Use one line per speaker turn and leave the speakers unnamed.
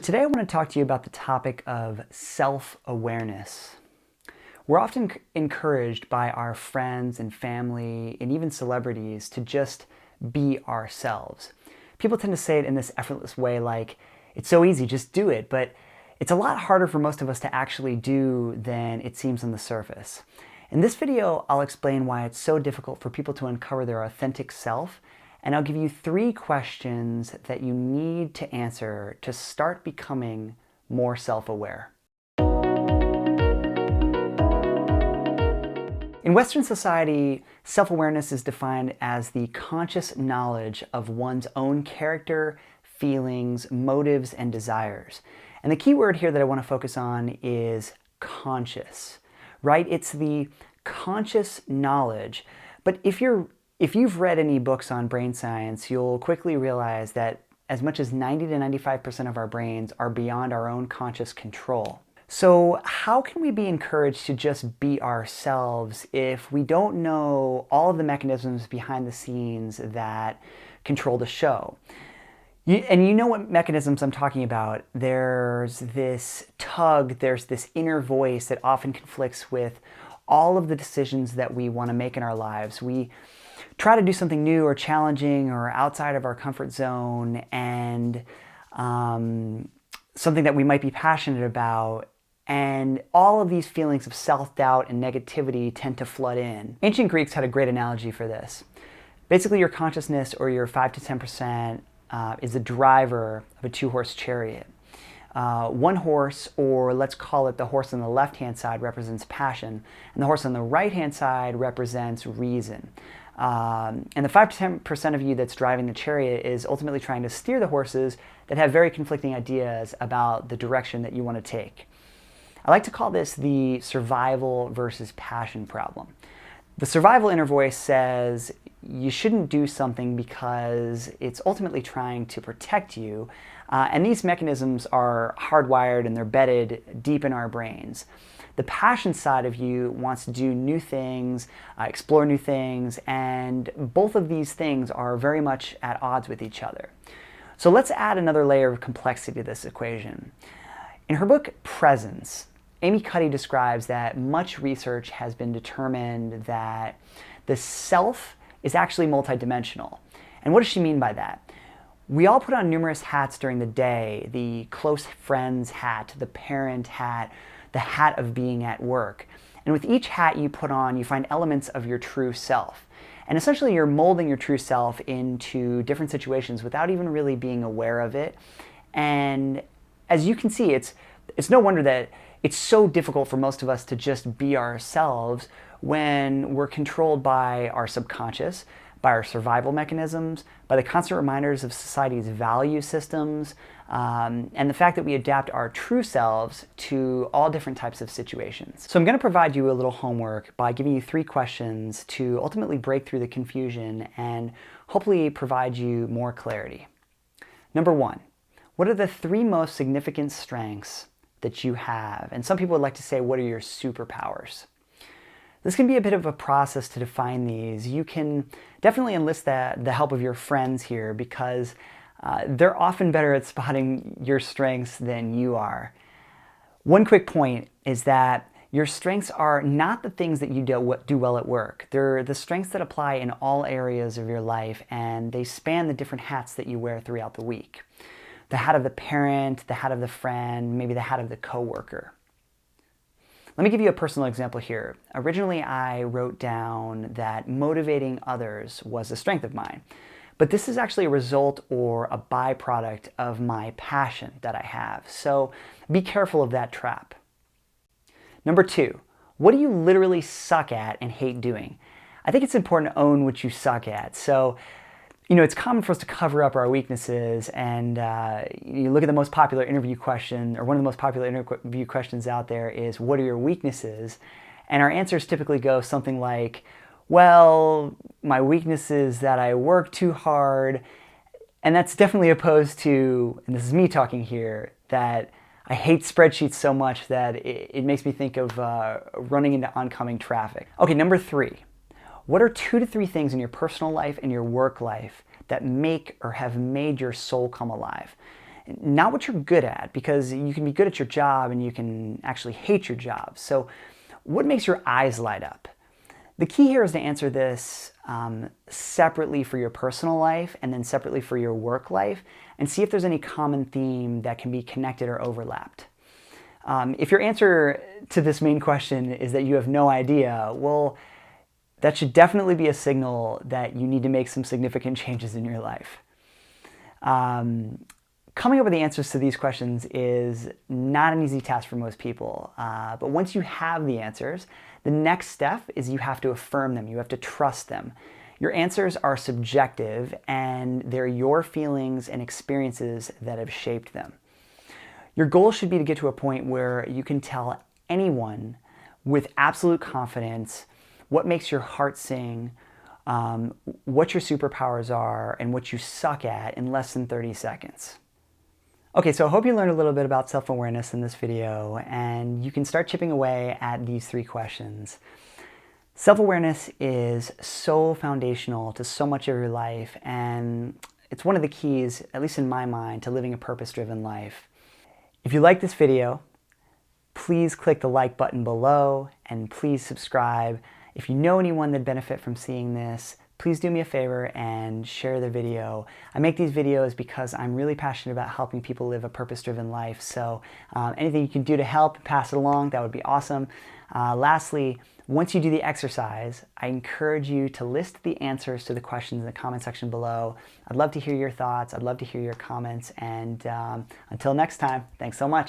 Today I want to talk to you about the topic of self-awareness. We're often encouraged by our friends and family and even celebrities to just be ourselves. People tend to say it in this effortless way like, it's so easy, just do it, but it's a lot harder for most of us to actually do than it seems on the surface. In this video, I'll explain why it's so difficult for people to uncover their authentic self, and I'll give you 3 questions that you need to answer to start becoming more self-aware. In Western society, self-awareness is defined as the conscious knowledge of one's own character, feelings, motives, and desires. And the key word here that I want to focus on is conscious, right? It's the conscious knowledge. But if you've read any books on brain science, you'll quickly realize that as much as 90 to 95% of our brains are beyond our own conscious control. So how can we be encouraged to just be ourselves if we don't know all of the mechanisms behind the scenes that control the show? And you know what mechanisms I'm talking about. There's this tug, there's this inner voice that often conflicts with all of the decisions that we want to make in our lives. We try to do something new or challenging or outside of our comfort zone, and something that we might be passionate about, and all of these feelings of self-doubt and negativity tend to flood in. Ancient Greeks had a great analogy for this. Basically, your consciousness, or your 5 to 10%, is the driver of a 2-horse chariot. One horse, or let's call it the horse on the left-hand side, represents passion, and the horse on the right-hand side represents reason. And the 5 to 10% of you that's driving the chariot is ultimately trying to steer the horses that have very conflicting ideas about the direction that you want to take. I like to call this the survival versus passion problem. The survival inner voice says you shouldn't do something because it's ultimately trying to protect you, and these mechanisms are hardwired and they're bedded deep in our brains. The passion side of you wants to do new things, explore new things, and both of these things are very much at odds with each other. So let's add another layer of complexity to this equation. In her book, Presence, Amy Cuddy describes that much research has been determined that the self is actually multidimensional. And what does she mean by that? We all put on numerous hats during the day: the close friend's hat, the parent hat, the hat of being at work. And with each hat you put on, you find elements of your true self. And essentially you're molding your true self into different situations without even really being aware of it. And as you can see, it's no wonder that it's so difficult for most of us to just be ourselves when we're controlled by our subconscious, by our survival mechanisms, by the constant reminders of society's value systems, and the fact that we adapt our true selves to all different types of situations. So I'm going to provide you a little homework by giving you 3 questions to ultimately break through the confusion and hopefully provide you more clarity. Number 1, what are the 3 most significant strengths that you have? And some people would like to say, what are your superpowers? This can be a bit of a process to define these. You can definitely enlist the help of your friends here, because they're often better at spotting your strengths than you are. One quick point is that your strengths are not the things that you do well at work. They're the strengths that apply in all areas of your life, and they span the different hats that you wear throughout the week. The hat of the parent, the hat of the friend, maybe the hat of the coworker. Let me give you a personal example here. Originally, I wrote down that motivating others was a strength of mine, but this is actually a result or a byproduct of my passion that I have. So be careful of that trap. Number 2, what do you literally suck at and hate doing? I think it's important to own what you suck at. So, it's common for us to cover up our weaknesses, and you look at the most popular interview question, or one of the most popular interview questions out there is, what are your weaknesses? And our answers typically go something like, well, my weakness is that I work too hard. And that's definitely opposed to, and this is me talking here, that I hate spreadsheets so much that it makes me think of running into oncoming traffic. Okay, number 3. What are 2 to 3 things in your personal life and your work life that make or have made your soul come alive? not what you're good at, because you can be good at your job and you can actually hate your job. So what makes your eyes light up? The key here is to answer this separately for your personal life and then separately for your work life, and see if there's any common theme that can be connected or overlapped. If your answer to this main question is that you have no idea, well, that should definitely be a signal that you need to make some significant changes in your life. Coming up with the answers to these questions is not an easy task for most people, but once you have the answers, the next step is you have to affirm them. You have to trust them. Your answers are subjective, and they're your feelings and experiences that have shaped them. Your goal should be to get to a point where you can tell anyone with absolute confidence what makes your heart sing, what your superpowers are, and what you suck at in less than 30 seconds. Okay, so I hope you learned a little bit about self-awareness in this video, and you can start chipping away at these 3 questions. Self-awareness is so foundational to so much of your life, and it's one of the keys, at least in my mind, to living a purpose-driven life. If you like this video, please click the like button below, and please subscribe. If you know anyone that'd benefit from seeing this, please do me a favor and share the video. I make these videos because I'm really passionate about helping people live a purpose-driven life. So anything you can do to help, pass it along, that would be awesome. Lastly, once you do the exercise, I encourage you to list the answers to the questions in the comment section below. I'd love to hear your thoughts. I'd love to hear your comments. And until next time, thanks so much.